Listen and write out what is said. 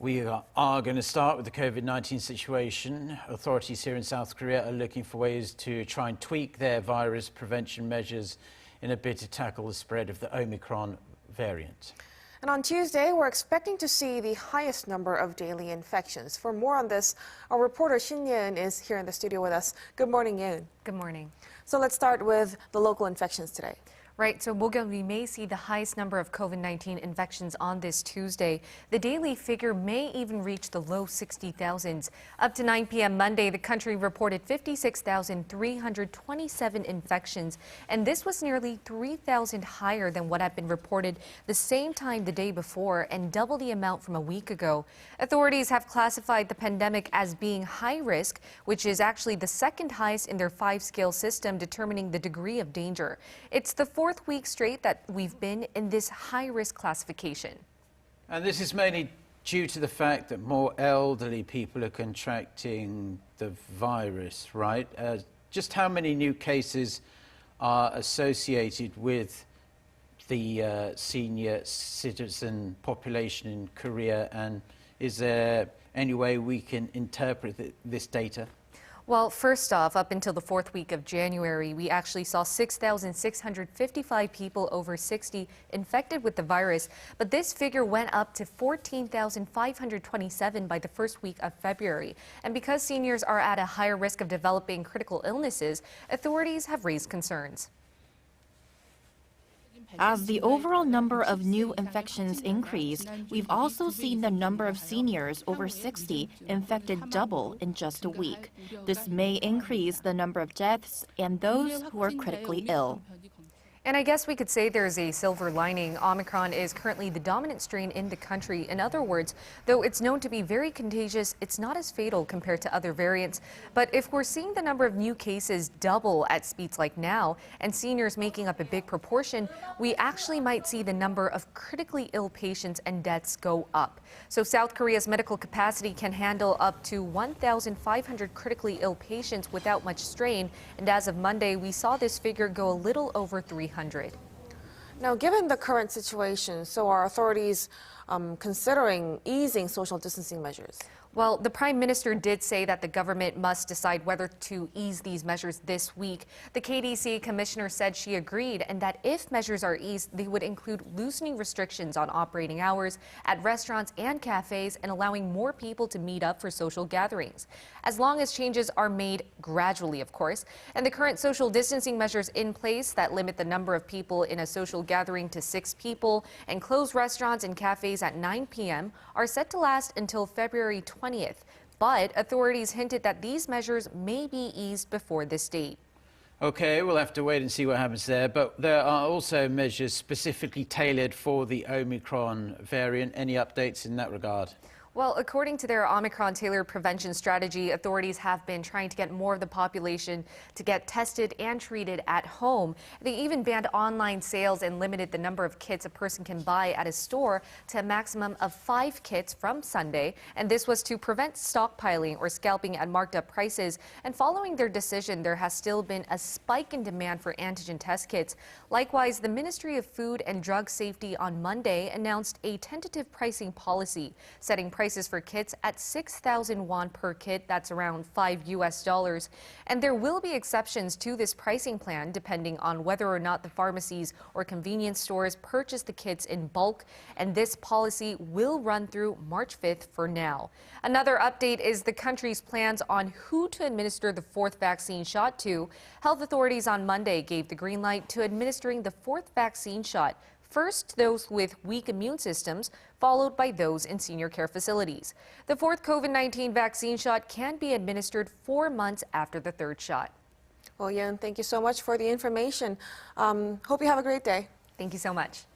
We are going to start with the COVID-19 situation. Authorities here in South Korea are looking for ways to try and tweak their virus prevention measures in a bid to tackle the spread of the Omicron variant. And on Tuesday, we're expecting to see the highest number of daily infections. For more on this, our reporter Shin Ye-eun is here in the studio with us. Good morning, Yeun. Good morning. So let's start with the local infections today. Right, so Mokyeon, we may see the highest number of COVID-19 infections on this Tuesday. The daily figure may even reach the low 60,000s. Up to 9 p.m. Monday, the country reported 56,327 infections, and this was nearly 3,000 higher than what had been reported the same time the day before and double the amount from a week ago. Authorities have classified the pandemic as being high risk, which is actually the second highest in their 5-scale system determining the degree of danger. It's the fourth week straight that we've been in this high-risk classification. And this is mainly due to the fact that more elderly people are contracting the virus, right? Just how many new cases are associated with the senior citizen population in Korea, and is there any way we can interpret this data? Well, first off, up until the fourth week of January, we actually saw 6,655 people over 60 infected with the virus, but this figure went up to 14,527 by the first week of February. And because seniors are at a higher risk of developing critical illnesses, authorities have raised concerns. As the overall number of new infections increased, we've also seen the number of seniors over 60 infected double in just a week. This may increase the number of deaths and those who are critically ill. And I guess we could say there's a silver lining. Omicron is currently the dominant strain in the country. In other words, though it's known to be very contagious, it's not as fatal compared to other variants. But if we're seeing the number of new cases double at speeds like now, and seniors making up a big proportion, we actually might see the number of critically ill patients and deaths go up. So South Korea's medical capacity can handle up to 1,500 critically ill patients without much strain. And as of Monday, we saw this figure go a little over 300. Now, given the current situation, so are authorities considering easing social distancing measures? Well, the Prime Minister did say that the government must decide whether to ease these measures this week. The KDC commissioner said she agreed, and that if measures are eased, they would include loosening restrictions on operating hours at restaurants and cafes and allowing more people to meet up for social gatherings, as long as changes are made gradually, of course. And the current social distancing measures in place that limit the number of people in a social gathering to 6 people and close restaurants and cafes at 9 p.m. are set to last until February 20th. But authorities hinted that these measures may be eased before this date. Okay, we'll have to wait and see what happens there. But there are also measures specifically tailored for the Omicron variant. Any updates in that regard? Well, according to their Omicron tailored prevention strategy, authorities have been trying to get more of the population to get tested and treated at home. They even banned online sales and limited the number of kits a person can buy at a store to a maximum of 5 kits from Sunday. And this was to prevent stockpiling or scalping at marked up prices. And following their decision, there has still been a spike in demand for antigen test kits. Likewise, the Ministry of Food and Drug Safety on Monday announced a tentative pricing policy, setting prices for kits at 6,000 won per kit. That's around $5. And there will be exceptions to this pricing plan depending on whether or not the pharmacies or convenience stores purchase the kits in bulk. And this policy will run through March 5th for now. Another update is the country's plans on who to administer the 4th vaccine shot to. Health authorities on Monday gave the green light to administering the 4th vaccine shot. First, those with weak immune systems, followed by those in senior care facilities. The 4th COVID-19 vaccine shot can be administered 4 months after the 3rd shot. Well, Yeun, thank you so much for the information. Hope you have a great day. Thank you so much.